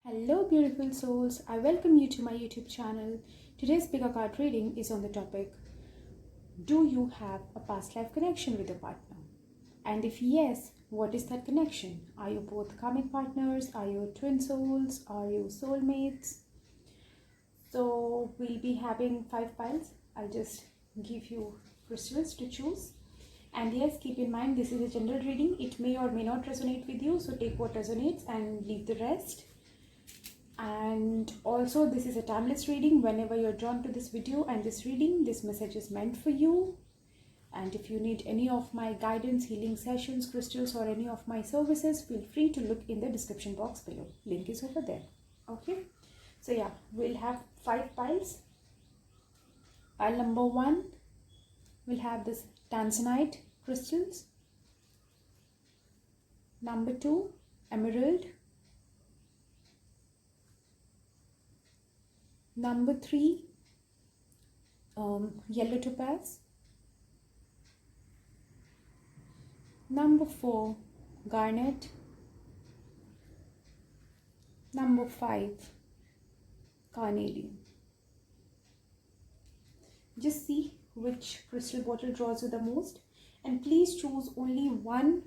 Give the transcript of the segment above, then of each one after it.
Hello beautiful souls, I welcome you to my YouTube channel. Today's pick card reading is on the topic, do you have a past life connection with your partner? And if yes, what is that connection? Are you both karmic partners? Are you twin souls? Are you soulmates? So we'll be having 5 piles. I'll just give you crystals to choose. And yes, keep in mind this is a general reading. It may or may not resonate with you. So take what resonates and leave the rest. And also this is a timeless reading. Whenever you're drawn to this video and this reading, this message is meant for you. And if you need any of my guidance, healing sessions, crystals, or any of my services, feel free to look in the description box below. Link is over there. Okay, so yeah, we'll have 5 piles. Pile number 1 will have this tanzanite crystals. Number 2, emerald. Number 3, yellow topaz. Number 4, garnet. Number 5, carnelian. Just see which crystal bottle draws you the most, and please choose only one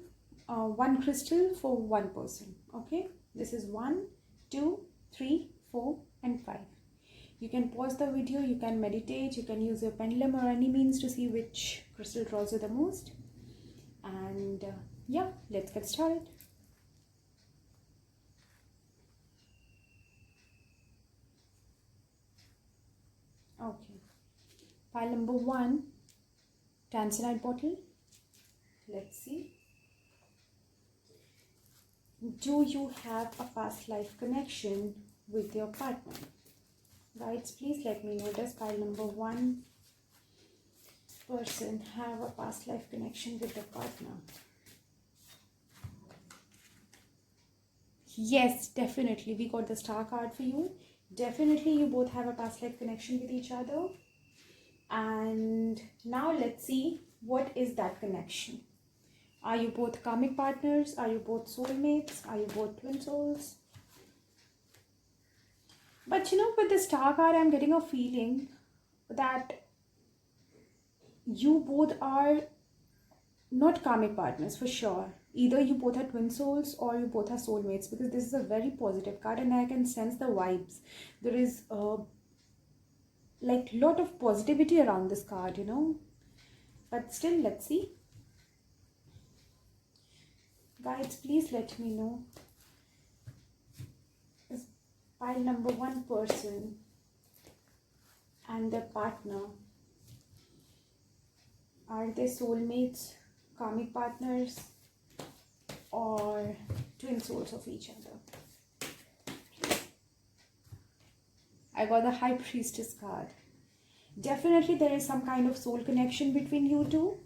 crystal for one person. Okay, this is 1, 2, 3, 4 and 5. You can pause the video, you can meditate, you can use your pendulum or any means to see which crystal draws you the most. And yeah, let's get started. Okay, pile number 1, tanzanite bottle. Let's see. Do you have a past life connection with your partner? Guides, please let me know, does pile number 1 person have a past life connection with their partner? Yes, definitely. We got the star card for you. Definitely you both have a past life connection with each other. And now let's see, what is that connection? Are you both karmic partners? Are you both soulmates? Are you both twin souls? But you know, with the star card, I'm getting a feeling that you both are not karmic partners for sure. Either you both are twin souls or you both are soulmates, because this is a very positive card and I can sense the vibes. There is like lot of positivity around this card, you know. But still, let's see. Guides, please let me know. Is pile number 1 person and their partner, are they soulmates, karmic partners, or twin souls of each other? I got the High Priestess card. Definitely there is some kind of soul connection between you two.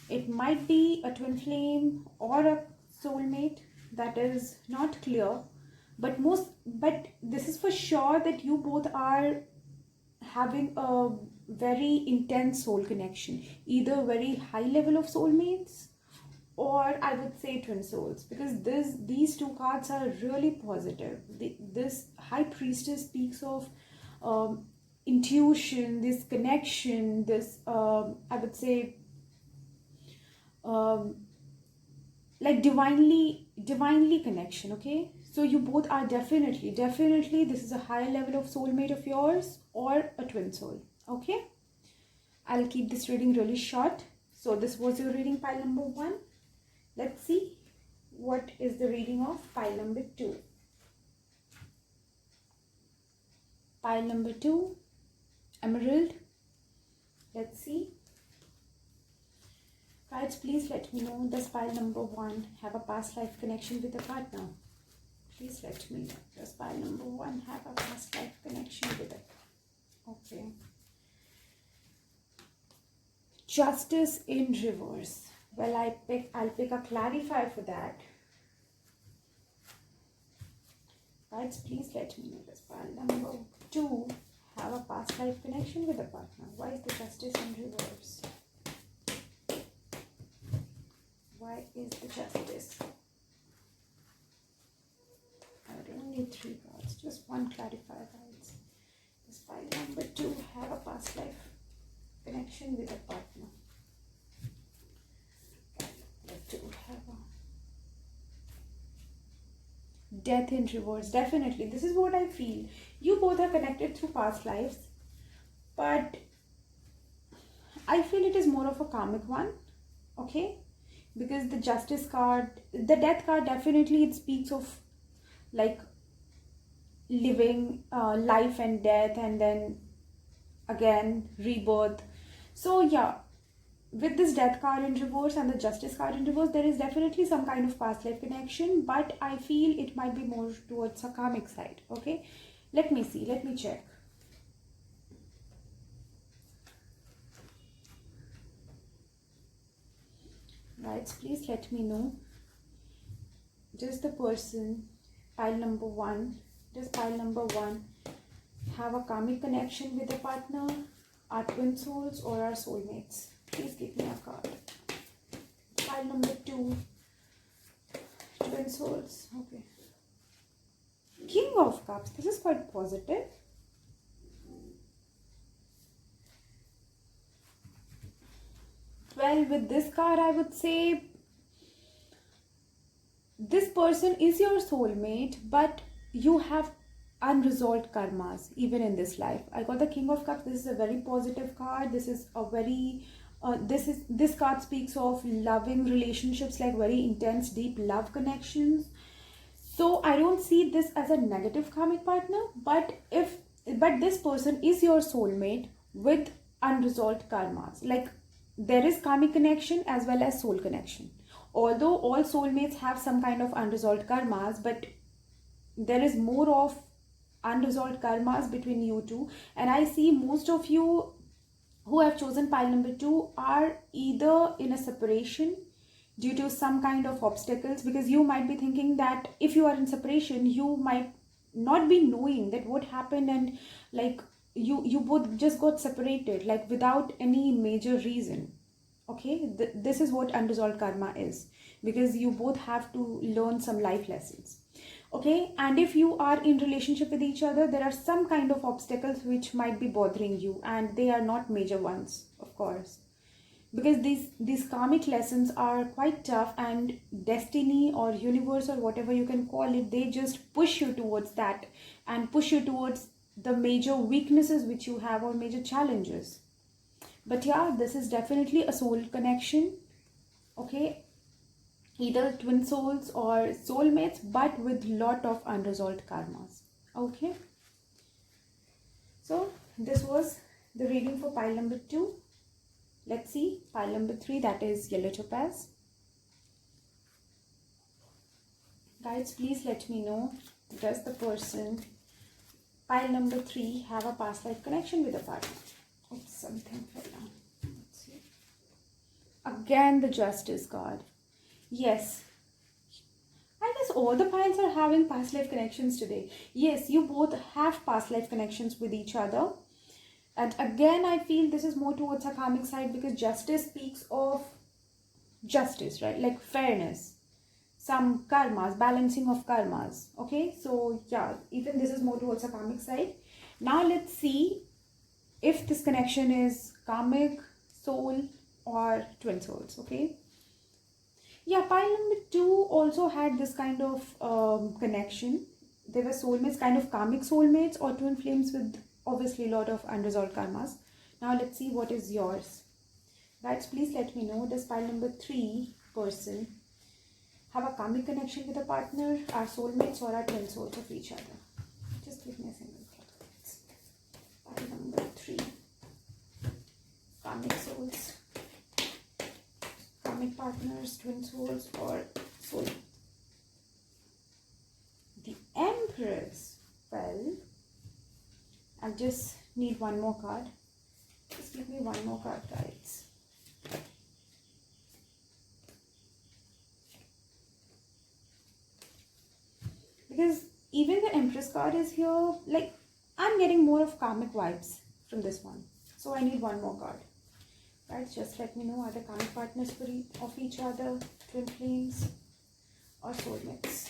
It might be a twin flame or a soulmate, that is not clear, but this is for sure that you both are having a very intense soul connection, either very high level of soulmates or I would say twin souls, because these 2 cards are really positive. This High Priestess speaks of intuition, this connection, this I would say like divinely connection. Okay, so you both are definitely this is a high level of soulmate of yours or a twin soul. Okay, I'll keep this reading really short. So this was your reading, pile number 1. Let's see what is the reading of pile number 2. Pile number 2, emerald. Let's see. Guys, please let me know, does pile number 1 have a past life connection with a partner? Please let me know, does pile number 1 have a past life connection with it? Okay. Justice in reverse. Well, I'll pick a clarifier for that. Guys, please let me know, does pile number 2 have a past life connection with a partner? Why is the justice in reverse? Why is the justice? I really 3 cards. Just one clarifier, guys. Does pile number 2 have a past life connection with a partner? Number 2 have a death in reverse. Definitely, this is what I feel. You both are connected through past lives, but I feel it is more of a karmic one. Okay, because the justice card, the death card, definitely it speaks of like living life and death, and then again rebirth. So yeah, with this death card in reverse and the justice card in reverse, there is definitely some kind of past life connection, but I feel it might be more towards a karmic side. Okay, let me see, let me check. Right, please let me know. Does the person, pile number 1, does pile number 1 have a karmic connection with a partner, are twin souls, or are soulmates? Please give me a card. Pile number 2, twin souls. Okay. King of Cups. This is quite positive. Well, with this card, I would say this person is your soulmate, but you have unresolved karmas even in this life. I got the King of Cups. This is a very positive card. This is a very this card speaks of loving relationships, like very intense, deep love connections. So I don't see this as a negative karmic partner, but this person is your soulmate with unresolved karmas. Like there is karmic connection as well as soul connection. Although all soulmates have some kind of unresolved karmas, but there is more of unresolved karmas between you two. And I see most of you who have chosen pile number 2 are either in a separation due to some kind of obstacles, because you might be thinking that if you are in separation, you might not be knowing that what happened, and like you both just got separated like without any major reason. Okay, this is what unresolved karma is, because you both have to learn some life lessons. Okay, and if you are in relationship with each other, there are some kind of obstacles which might be bothering you, and they are not major ones, of course, because these karmic lessons are quite tough, and destiny or universe or whatever you can call it, they just push you towards that and push you towards the major weaknesses which you have or major challenges. But yeah, this is definitely a soul connection. Okay, either twin souls or soulmates, but with lot of unresolved karmas. Okay, so this was the reading for pile number 2. Let's see pile number 3, that is yellow topaz. Guys, please let me know, does the person pile number 3 have a past life connection with a partner? Oops, something fell down. Let's see. Again the justice card. Yes, I guess all the piles are having past life connections today. Yes, you both have past life connections with each other. And again, I feel this is more towards a karmic side, because justice speaks of justice, right? Like fairness, some karmas, balancing of karmas. Okay, so yeah, even this is more towards a karmic side. Now let's see if this connection is karmic, soul, or twin souls. Okay. Yeah, pile number 2 also had this kind of connection. They were soulmates, kind of karmic soulmates or twin flames with obviously a lot of unresolved karmas. Now let's see what is yours. Guys, please let me know, does pile number 3 person have a karmic connection with a partner, are soulmates, or are twin souls of each other? Just give me a single thought. Pile number 3, karmic souls, karmic partners, twin souls, or soul. The Empress. Well, I just need one more card. Just give me one more card, guys. Because even the Empress card is here, like I'm getting more of karmic vibes from this one. So I need one more card. Guys, just let me know, are the karmic partners of each other, twin flames, or soulmates?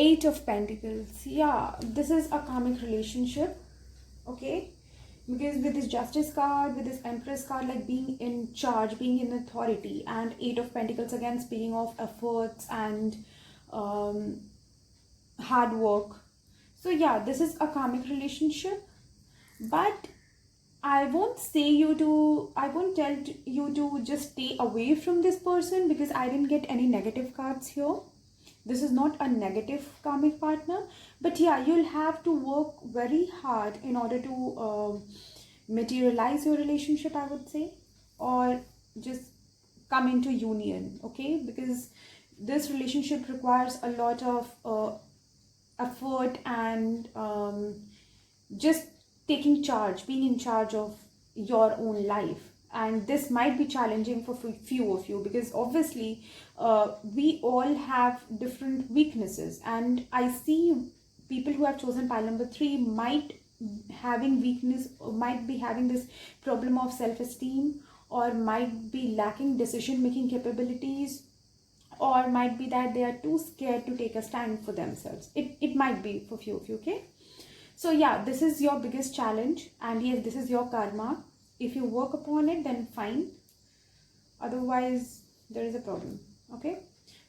Eight of Pentacles. Yeah, this is a karmic relationship. Okay, because with this Justice card, with this Empress card, like being in charge, being in authority, and Eight of Pentacles again speaking of efforts and um, hard work. So yeah, this is a karmic relationship, but I won't tell you to just stay away from this person, because I didn't get any negative cards here. This is not a negative karmic partner, but yeah, you'll have to work very hard in order to materialize your relationship, I would say, or just come into union, okay? Because this relationship requires a lot of effort and just taking charge, being in charge of your own life. And this might be challenging for few of you, because obviously we all have different weaknesses, and I see people who have chosen pile number 3 might having weakness, might be having this problem of self-esteem, or might be lacking decision making capabilities, or might be that they are too scared to take a stand for themselves. It might be for few of you, okay? So yeah, this is your biggest challenge, and yes, this is your karma. If you work upon it, then fine. Otherwise, there is a problem, okay?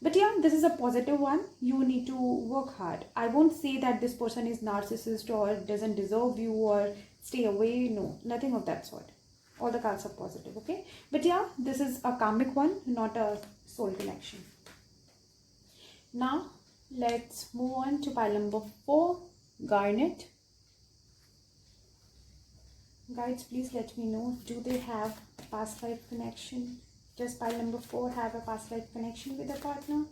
But yeah, this is a positive one. You need to work hard. I won't say that this person is narcissist or doesn't deserve you or stay away. No, nothing of that sort. All the cards are positive, okay? But yeah, this is a karmic one, not a soul connection. Now, let's move on to pile number 4, Garnet. Guides, please let me know, do they have a past life connection? Does pile number 4 have a past life connection with their partner?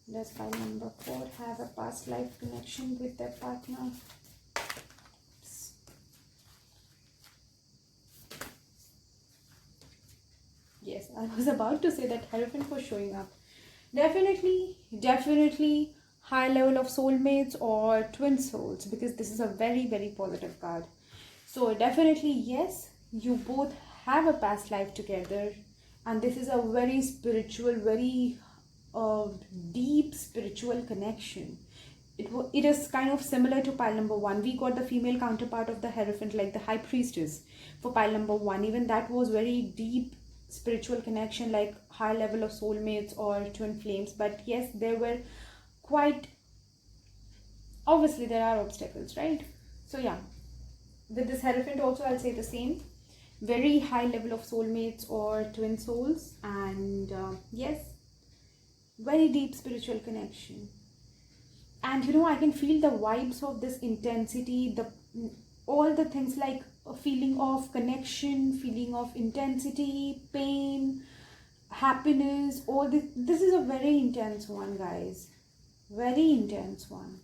Does pile number 4 have a past life connection with their partner? Yes, I was about to say that Hierophant was showing up. Definitely high level of soulmates or twin souls, because this is a very, very positive card. So definitely yes, you both have a past life together, and this is a very spiritual, very deep spiritual connection. It is kind of similar to pile number 1. We got the female counterpart of the Hierophant, like the High Priestess for pile number 1. Even that was very deep spiritual connection, like high level of soulmates or twin flames. But yes, there were quite, obviously there are obstacles, right? So yeah, with this Hierophant also I'll say the same. Very high level of soulmates or twin souls, and yes, very deep spiritual connection. And you know, I can feel the vibes of this intensity, the all the things, like a feeling of connection, feeling of intensity, pain, happiness, all this. This is a very intense one, guys. Very intense one.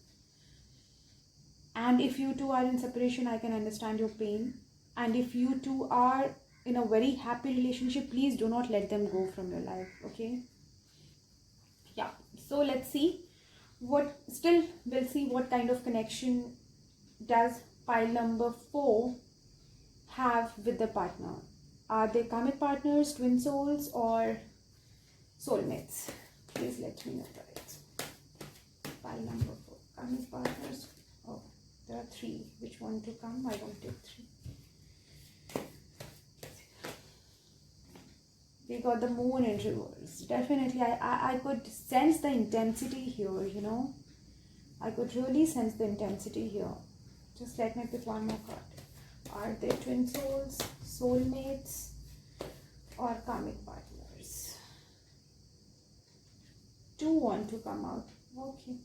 And if you two are in separation, I can understand your pain. And if you two are in a very happy relationship, please do not let them go from your life, okay? Yeah, so let's see we'll see what kind of connection does pile number 4 have with the partner. Are they karmic partners, twin souls, or soulmates? Please let me know, guys. Pile number 4, karmic partners. Oh, there are 3. Which one to come? I don't take 3. We got the moon in reverse. Definitely, I could sense the intensity here, you know. I could really sense the intensity here. Just let me pick one more card. Are they twin souls, soulmates, or karmic partners? 2 want to come out. Okay.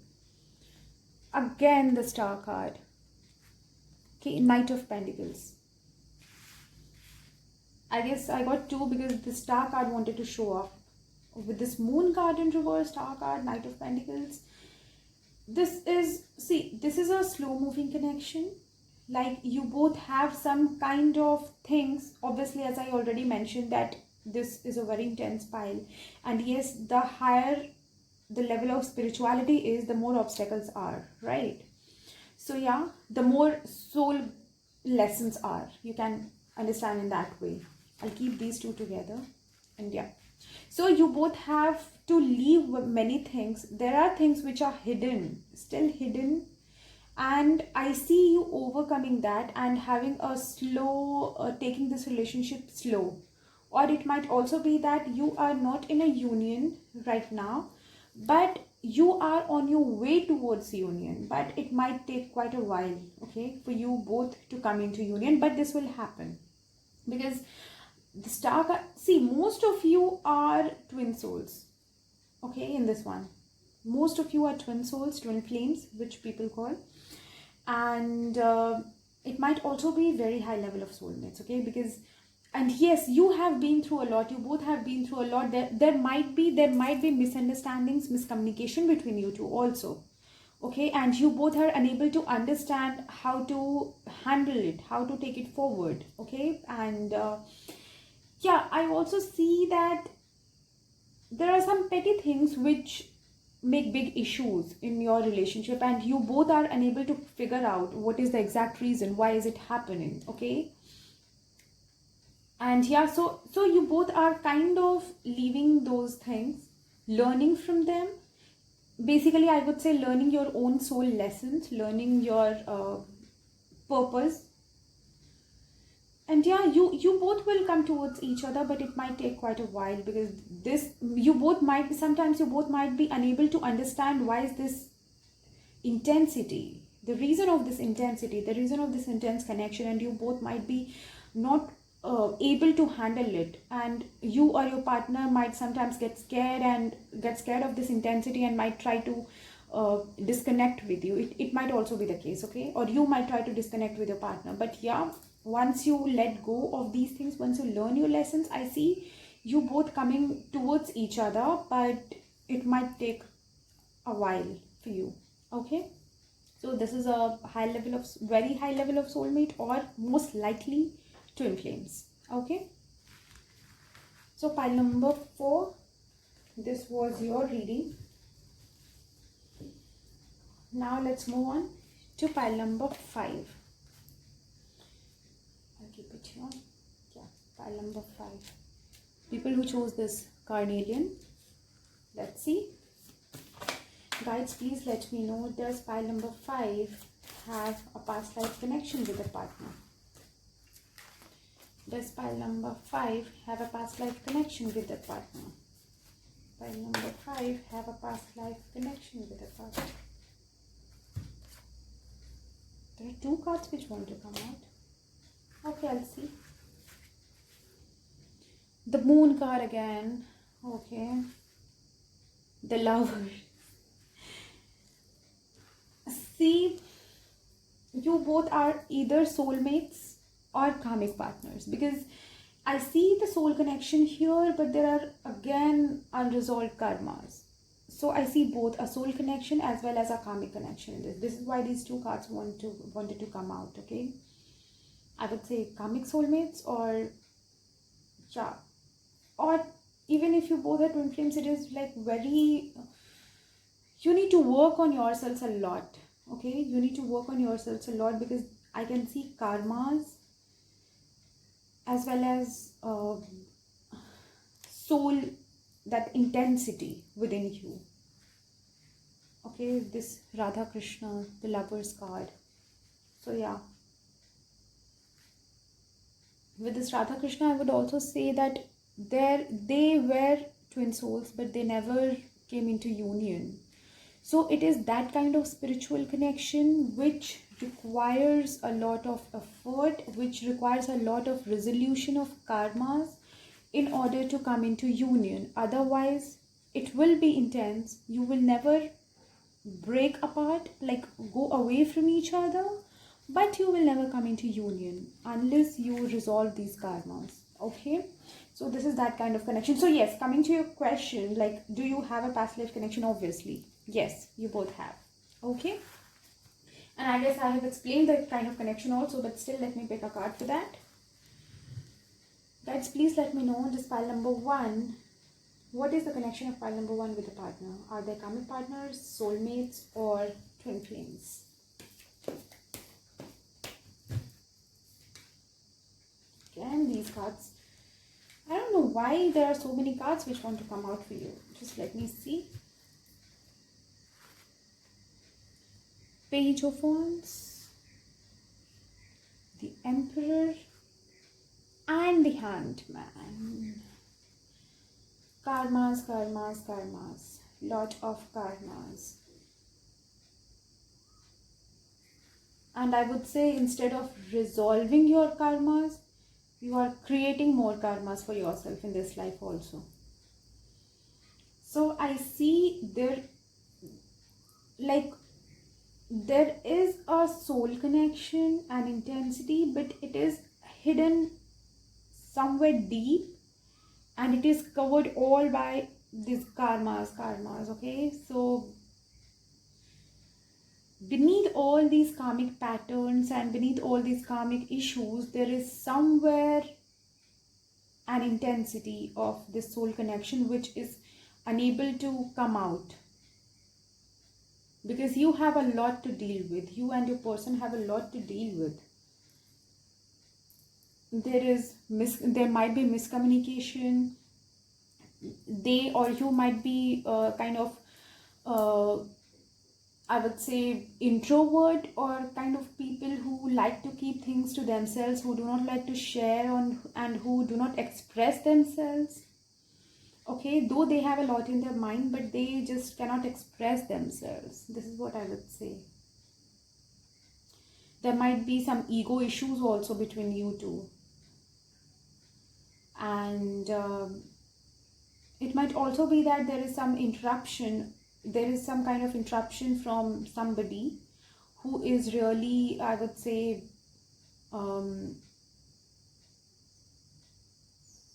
Again, the Star card. Okay, Knight of Pentacles. I guess I got 2 because the Star card wanted to show up. With this Moon card in reverse, Star card, Knight of Pentacles. This is a slow moving connection. Like, you both have some kind of things. Obviously, as I already mentioned, that this is a very intense pile. And yes, the higher the level of spirituality is, the more obstacles are, right? So yeah, the more soul lessons are. You can understand in that way. I'll keep these 2 together. And yeah, so you both have to leave many things. There are things which are hidden, still hidden, and I see you overcoming that and having a slow taking this relationship slow. Or it might also be that you are not in a union right now, but you are on your way towards union, but it might take quite a while, okay, for you both to come into union. But this will happen because the star see, most of you are twin souls, okay, in this one. Most of you are twin souls, twin flames, which people call. And it might also be very high level of soulmates, okay, because, and yes, you have been through a lot, you both have been through a lot. There might be misunderstandings, miscommunication between you two also, okay, and you both are unable to understand how to handle it, how to take it forward, okay. And yeah, I also see that there are some petty things which make big issues in your relationship, and you both are unable to figure out what is the exact reason, why is it happening, okay. And yeah, so you both are kind of leaving those things, learning from them. Basically, I would say learning your own soul lessons, learning your purpose. And yeah, you both will come towards each other, but it might take quite a while, because this, you both might, sometimes you both might be unable to understand why is this intensity, the reason of this intensity, the reason of this intense connection, and you both might be not able to handle it. And you or your partner might sometimes get scared of this intensity and might try to disconnect with you. It might also be the case, okay, or you might try to disconnect with your partner. But yeah, once you let go of these things, once you learn your lessons, I see you both coming towards each other, but it might take a while for you, okay. So this is a high level of, very high level of soulmate, or most likely twin flames, okay. So pile number 4, this was your reading. Now let's move on to pile number 5. I'll keep it here. Yeah, pile number 5. People who chose this carnelian. Let's see. Guides, please let me know, does pile number 5 have a past life connection with a partner? Does pile number 5 have a past life connection with a partner? Pile number 5 have a past life connection with a partner. There are 2 cards which want to come out. Okay, I'll see. The moon card again. Okay. The lover. See, you both are either soulmates or karmic partners, because I see the soul connection here, but there are again unresolved karmas. So I see both a soul connection as well as a karmic connection in this. This is why these 2 cards wanted to come out, okay. I would say karmic soulmates, or yeah, or even if you both are twin flames, it is like very, you need to work on yourselves a lot, okay. You need to work on yourselves a lot, because I can see karmas as well as soul, that intensity within you, okay. This Radha Krishna, the lover's card. So yeah, with this Radha Krishna, I would also say that they were twin souls, but they never came into union. So it is that kind of spiritual connection which requires a lot of effort, which requires a lot of resolution of karmas in order to come into union. Otherwise, it will be intense. You will never break apart, like go away from each other, but you will never come into union unless you resolve these karmas, okay. So this is that kind of connection. So yes, coming to your question, like, do you have a past life connection? Obviously yes, you both have, okay. And I guess I have explained the kind of connection also, but still let me pick a card for that. Guys, please let me know, this pile number 1, what is the connection of pile number 1 with a partner? Are they karmic partners, soulmates, or twin flames? Again, these cards I don't know why there are so many cards which want to come out for you. Just let me see. Page of Wands, the Emperor, and the Hanged Man. Karmas, karmas, karmas. Lot of karmas. And I would say instead of resolving your karmas, you are creating more karmas for yourself in this life also. So I see there is a soul connection and intensity, but it is hidden somewhere deep, and it is covered all by these karmas. Okay, so beneath all these karmic patterns and beneath all these karmic issues, there is somewhere an intensity of this soul connection which is unable to come out, because you have a lot to deal with. You and your person have a lot to deal with. There might be miscommunication. They or you might be I would say introvert, or kind of people who like to keep things to themselves, who do not like to share on, and who do not express themselves. Okay, though they have a lot in their mind, but they just cannot express themselves. This is what I would say. There might be some ego issues also between you two. And it might also be that there is some interruption. There is some kind of interruption from somebody who is really, I would say,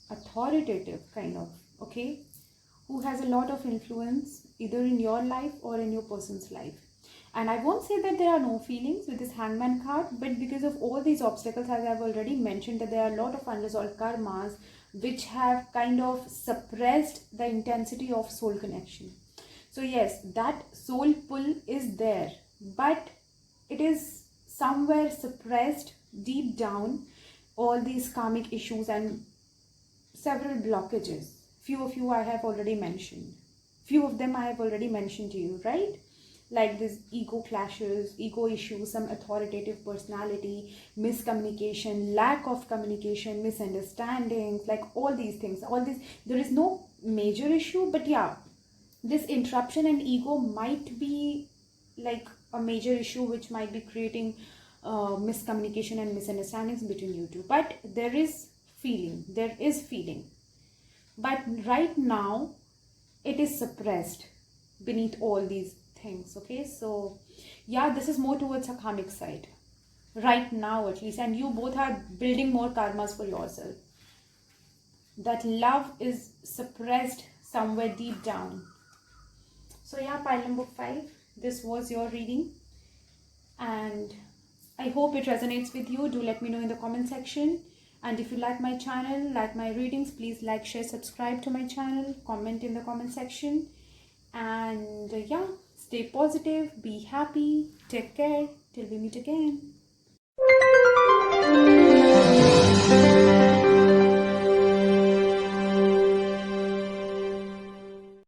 authoritative kind of, okay, who has a lot of influence either in your life or in your person's life. And I won't say that there are no feelings with this Hangman card, but because of all these obstacles, as I've already mentioned, that there are a lot of unresolved karmas which have kind of suppressed the intensity of soul connection. So yes, that soul pull is there, but it is somewhere suppressed deep down, all these karmic issues and several blockages. Few of you I have already mentioned. Few of them I have already mentioned to you, right? Like this ego clashes, ego issues, some authoritative personality, miscommunication, lack of communication, misunderstandings, like all these things. All this, there is no major issue, but yeah, this interruption and ego might be like a major issue which might be creating miscommunication and misunderstandings between you two. But there is feeling, but right now it is suppressed beneath all these things. Okay, so yeah, this is more towards a karmic side right now, at least, and you both are building more karmas for yourself. That love is suppressed somewhere deep down. So yeah, pile number 5, this was your reading, and I hope it resonates with you. Do let me know in the comment section. And if you like my channel, like my readings, please like, share, subscribe to my channel, comment in the comment section. And yeah, stay positive, be happy, take care till we meet again.